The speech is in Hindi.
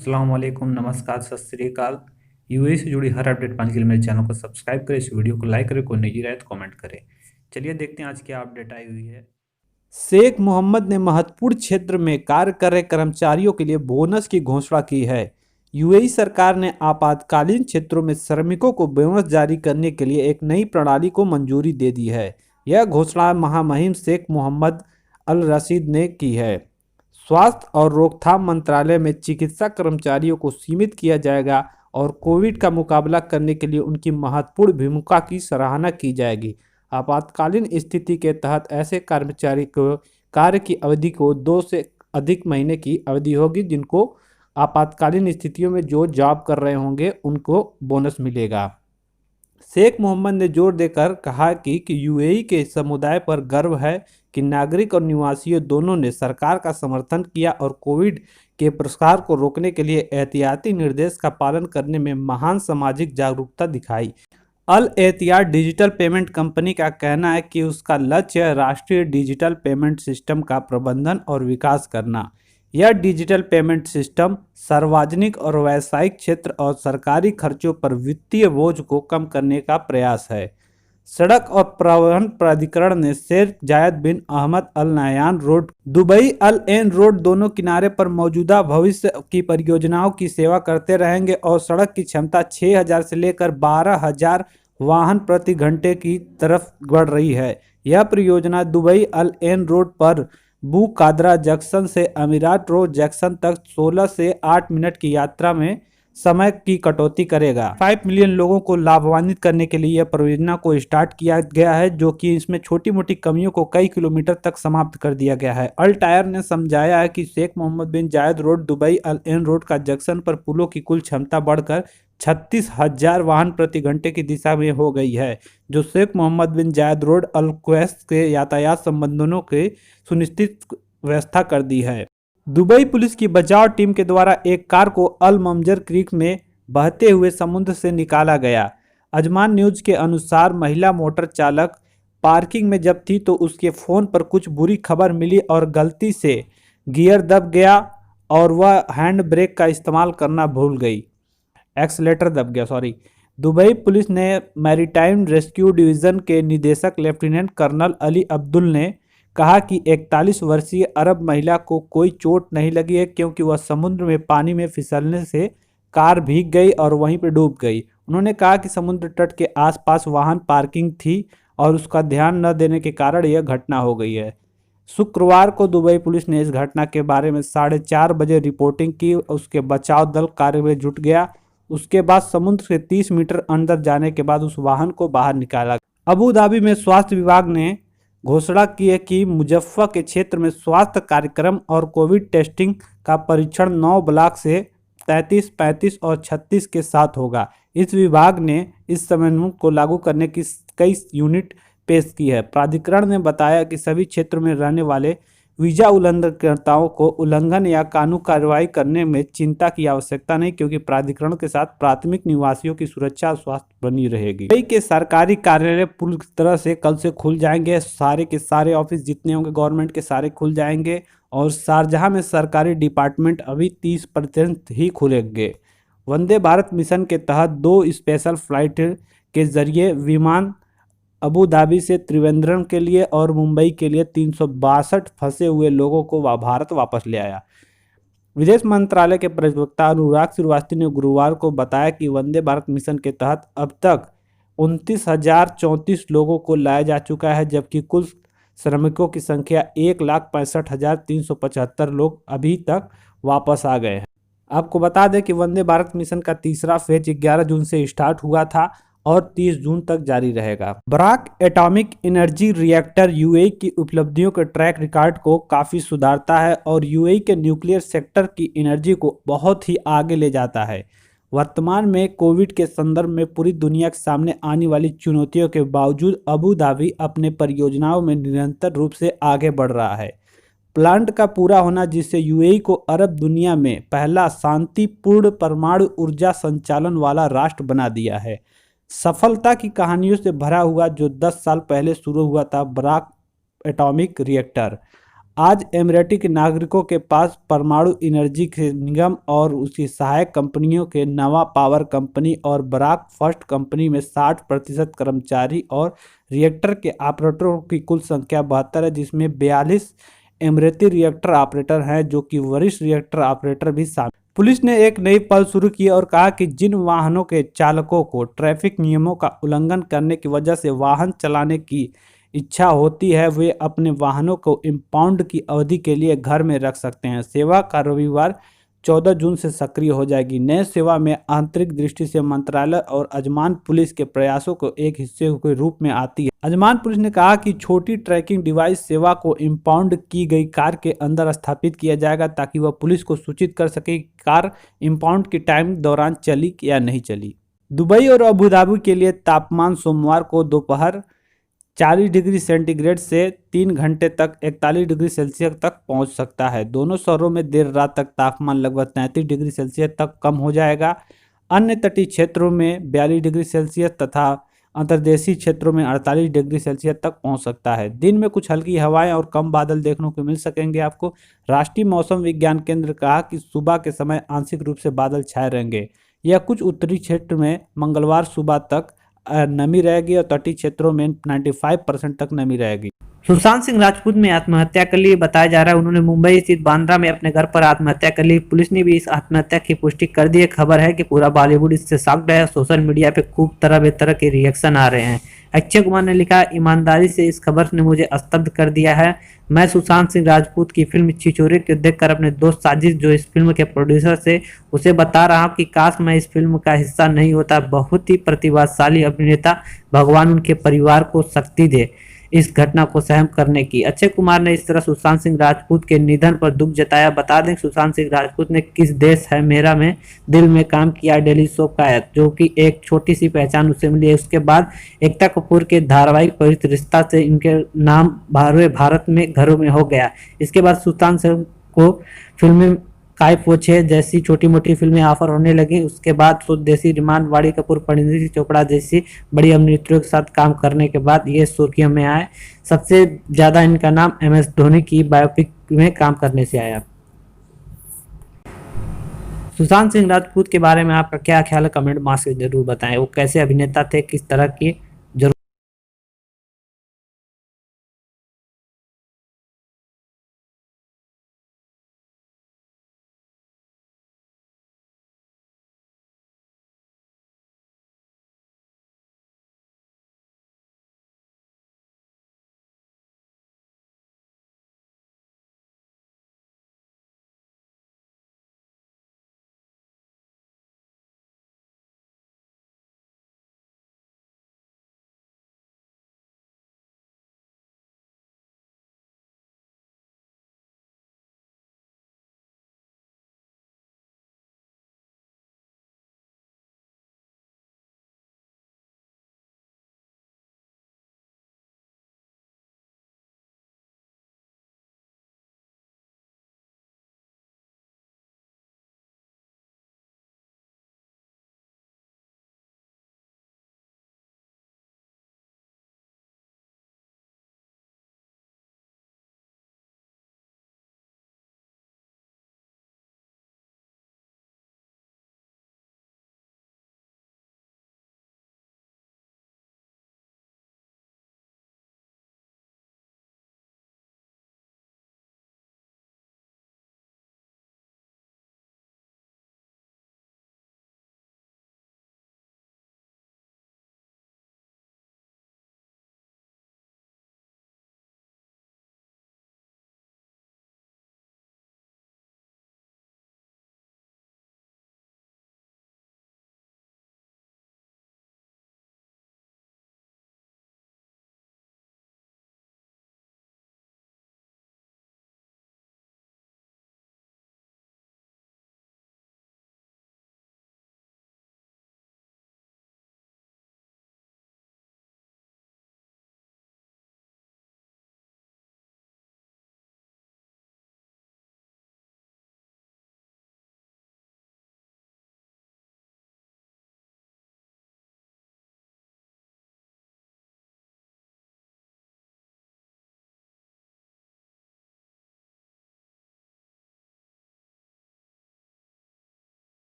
अस्सलाम वालेकुम, नमस्कार, सत श्री अकाल। यूएई से जुड़ी हर अपडेट पाने के लिए मेरे चैनल को सब्सक्राइब करें, इस वीडियो को लाइक करें, कोई नई राय तो कमेंट करें। चलिए देखते हैं आज क्या अपडेट आई हुई है। शेख मोहम्मद ने महत्वपूर्ण क्षेत्र में कार्य कर रहे कर्मचारियों के लिए बोनस की घोषणा की है। यूएई सरकार ने आपातकालीन क्षेत्रों में श्रमिकों को बोनस जारी करने के लिए एक नई प्रणाली को मंजूरी दे दी है। यह घोषणा महामहिम शेख मोहम्मद अल रशीद ने की है। स्वास्थ्य और रोकथाम मंत्रालय में चिकित्सा कर्मचारियों को सीमित किया जाएगा और कोविड का मुकाबला करने के लिए उनकी महत्वपूर्ण भूमिका की सराहना की जाएगी। आपातकालीन स्थिति के तहत ऐसे कर्मचारी को कार्य की अवधि को 2 से अधिक महीने की अवधि होगी। जिनको आपातकालीन स्थितियों में जो जॉब कर रहे होंगे उनको बोनस मिलेगा। शेख मोहम्मद ने जोर देकर कहा कि यूएई के समुदाय पर गर्व है कि नागरिक और निवासियों दोनों ने सरकार का समर्थन किया और कोविड के प्रसार को रोकने के लिए एहतियाती निर्देश का पालन करने में महान सामाजिक जागरूकता दिखाई। अल एहतियात डिजिटल पेमेंट कंपनी का कहना है कि उसका लक्ष्य है राष्ट्रीय डिजिटल पेमेंट सिस्टम का प्रबंधन और विकास करना। यह डिजिटल पेमेंट सिस्टम सार्वजनिक और व्यावसायिक क्षेत्र और सरकारी खर्चों पर वित्तीय बोझ को कम करने का प्रयास है। सड़क और परिवहन प्राधिकरण ने Sheikh Zayed bin Ahmed Al Nahyan road, Dubai Al Ain road दोनों किनारे पर मौजूदा भविष्य की परियोजनाओं की सेवा करते रहेंगे और सड़क की क्षमता 6000 से लेकर 12000 वाहन प्रति घंटे की तरफ बढ़ रही है। यह परियोजना दुबई अल एन रोड पर बू कादरा जंक्शन से अमीरात रोड जंक्शन तक 16 से 8 मिनट की यात्रा में समय की कटौती करेगा। 5 मिलियन लोगों को लाभान्वित करने के लिए यह परियोजना को स्टार्ट किया गया है, जो कि इसमें छोटी मोटी कमियों को कई किलोमीटर तक समाप्त कर दिया गया है। अल टायर ने समझाया है कि शेख मोहम्मद बिन जायद road Dubai Al Ain road का जंक्शन पर पुलों की कुल क्षमता बढ़कर 36,000 वाहन प्रति घंटे की दिशा में हो गई है, जो शेख मोहम्मद बिन जायद रोड अल क्वैस के यातायात संबंधों के सुनिश्चित व्यवस्था कर दी है। दुबई पुलिस की बचाव टीम के द्वारा एक कार को अल ममजर क्रीक में बहते हुए समुद्र से निकाला गया। अजमान न्यूज के अनुसार महिला मोटर चालक पार्किंग में जब थी तो उसके फ़ोन पर कुछ बुरी खबर मिली और गलती से गियर दब गया और वह हैंड ब्रेक का इस्तेमाल करना भूल गई। एक्सलेटर दब गया, सॉरी। दुबई पुलिस ने मैरीटाइम रेस्क्यू डिवीज़न के निदेशक लेफ्टिनेंट कर्नल अली अब्दुल ने कहा कि 41 वर्षीय अरब महिला को कोई चोट नहीं लगी है, क्योंकि वह समुद्र में पानी में फिसलने से कार भीग गई और वहीं पर डूब गई। उन्होंने कहा कि समुद्र तट के आसपास वाहन पार्किंग थी और उसका ध्यान न देने के कारण यह घटना हो गई है। शुक्रवार को दुबई पुलिस ने इस घटना के बारे में 4:30 बजे रिपोर्टिंग की। उसके बचाव दल कार्य में जुट गया। उसके बाद समुद्र से 30 मीटर अंदर जाने के बाद उस वाहन को बाहर निकाला। अबू धाबी में स्वास्थ्य विभाग ने घोषणा की है कि मुजफ्फा के क्षेत्र में स्वास्थ्य कार्यक्रम और कोविड टेस्टिंग का परीक्षण 9 ब्लॉक से 33, 35 और 36 के साथ होगा। इस विभाग ने इस समन्वय को लागू करने की कई यूनिट पेश की है। प्राधिकरण ने बताया कि सभी क्षेत्रों में रहने वाले वीजा उल्लंघनकर्ताओं को उल्लंघन या कानूनी कार्रवाई करने में चिंता की आवश्यकता नहीं, क्योंकि प्राधिकरण के साथ प्राथमिक निवासियों की सुरक्षा और स्वास्थ्य बनी रहेगी। दुबई के सरकारी कार्यालय पूरी तरह से कल से खुल जाएंगे। सारे के सारे ऑफिस जितने होंगे गवर्नमेंट के सारे खुल जाएंगे और शारजाह में सरकारी डिपार्टमेंट अभी 30% ही खुलेंगे। वंदे भारत मिशन के तहत 2 स्पेशल फ्लाइट के जरिए विमान अबू धाबी से त्रिवेंद्रम के लिए और मुंबई के लिए 362 फंसे हुए लोगों को भारत वापस ले आया। विदेश मंत्रालय के प्रवक्ता अनुराग श्रीवास्तव ने गुरुवार को बताया कि वंदे भारत मिशन के तहत अब तक 29,034 लोगों को लाया जा चुका है, जबकि कुल श्रमिकों की संख्या 1,65,375 लोग अभी तक वापस आ गए हैं। आपको बता दें कि वंदे भारत मिशन का तीसरा फेज 11 जून से स्टार्ट हुआ था और 30 जून तक जारी रहेगा। Barack atomic energy reactor UAE की उपलब्धियों के ट्रैक रिकॉर्ड को काफ़ी सुधारता है और यूएई के न्यूक्लियर सेक्टर की एनर्जी को बहुत ही आगे ले जाता है। वर्तमान में कोविड के संदर्भ में पूरी दुनिया के सामने आने वाली चुनौतियों के बावजूद अबू धाबी अपने परियोजनाओं में निरंतर रूप से आगे बढ़ रहा है। प्लांट का पूरा होना जिससे यूएई को अरब दुनिया में पहला शांतिपूर्ण परमाणु ऊर्जा संचालन वाला राष्ट्र बना दिया है। सफलता की कहानियों से भरा हुआ जो 10 साल पहले शुरू हुआ था ब्राक एटॉमिक रिएक्टर आज एमिरेटी के नागरिकों के पास परमाणु एनर्जी के निगम और उसकी सहायक कंपनियों के नवा पावर कंपनी और बराक फर्स्ट कंपनी में 60% कर्मचारी और रिएक्टर के ऑपरेटरों की कुल संख्या 72 है, जिसमें 42 एमिरेती रिएक्टर ऑपरेटर हैं, जो कि वरिष्ठ रिएक्टर ऑपरेटर भी शामिल। पुलिस ने एक नई पहल शुरू की और कहा कि जिन वाहनों के चालकों को ट्रैफिक नियमों का उल्लंघन करने की वजह से वाहन चलाने की इच्छा होती है, वे अपने वाहनों को इम्पाउंड की अवधि के लिए घर में रख सकते हैं। सेवा का रविवार 14 जून से सक्रिय हो जाएगी। नए सेवा में आंतरिक दृष्टि से मंत्रालय और अजमान पुलिस के प्रयासों को एक हिस्से के रूप में आती है। अजमान पुलिस ने कहा कि छोटी ट्रैकिंग डिवाइस सेवा को इम्पाउंड की गई कार के अंदर स्थापित किया जाएगा, ताकि वह पुलिस को सूचित कर सके कि कार इम्पाउंड के टाइम दौरान चली या नहीं चली। दुबई और अबू धाबी के लिए तापमान सोमवार को दोपहर 40 डिग्री सेंटीग्रेड से 3 घंटे तक 41 डिग्री सेल्सियस तक पहुंच सकता है। दोनों शहरों में देर रात तक तापमान लगभग 33 डिग्री सेल्सियस तक कम हो जाएगा। अन्य तटीय क्षेत्रों में 42 डिग्री सेल्सियस तथा अंतर्देशीय क्षेत्रों में 48 डिग्री सेल्सियस तक पहुंच सकता है। दिन में कुछ हल्की हवाएं और कम बादल देखने को मिल सकेंगे आपको। राष्ट्रीय मौसम विज्ञान केंद्र कहा कि सुबह के समय आंशिक रूप से बादल छाए रहेंगे। यह कुछ उत्तरी क्षेत्र में मंगलवार सुबह तक नमी रहेगी और तटीय क्षेत्रों में 95% तक नमी रहेगी। सुशांत सिंह राजपूत ने आत्महत्या कर ली, बताया जा रहा है उन्होंने मुंबई स्थित बांद्रा में अपने घर पर आत्महत्या कर ली। पुलिस ने भी इस आत्महत्या की पुष्टि कर दी है। खबर है कि पूरा बॉलीवुड इससे शॉक्ड है। सोशल मीडिया पे खूब तरह बेतरह के रिएक्शन आ रहे हैं। अक्षय कुमार ने लिखा, ईमानदारी से इस खबर ने मुझे स्तब्ध कर दिया है। मैं सुशांत सिंह राजपूत की फिल्म छिछोरे को देखकर अपने दोस्त साजिद, जो इस फिल्म के प्रोड्यूसर थे, उसे बता रहा हूँ कि काश मैं इस फिल्म का हिस्सा नहीं होता। बहुत ही प्रतिभाशाली अभिनेता, भगवान उनके परिवार को शक्ति दे इस घटना को सहन करने की। अक्षय कुमार ने इस तरह सुशांत सिंह राजपूत के निधन पर दुख जताया। बता दें सुशांत सिंह राजपूत ने किस देश है मेरा में दिल में काम किया, डेली सोप का है, जो कि एक छोटी सी पहचान उसे मिली है। उसके बाद एकता कपूर के धारावाहिक पवित्र रिश्ता से इनके नाम भारत में घरों में हो गया। इसके बाद सुशांत सिंह को फिल्में काय पोछे जैसी छोटी मोटी फिल्में ऑफर होने लगी। उसके बाद स्वदेशी, रिमांड, वाणी कपूर, परिणीति चोपड़ा जैसी बड़ी अभिनेत्रियों के साथ काम करने के बाद ये सुर्खियों में आए। सबसे ज्यादा इनका नाम MS धोनी की बायोपिक में काम करने से आया। सुशांत सिंह राजपूत के बारे में आपका क्या ख्याल है, कमेंट बॉक्स में जरूर बताएं। वो कैसे अभिनेता थे, किस तरह की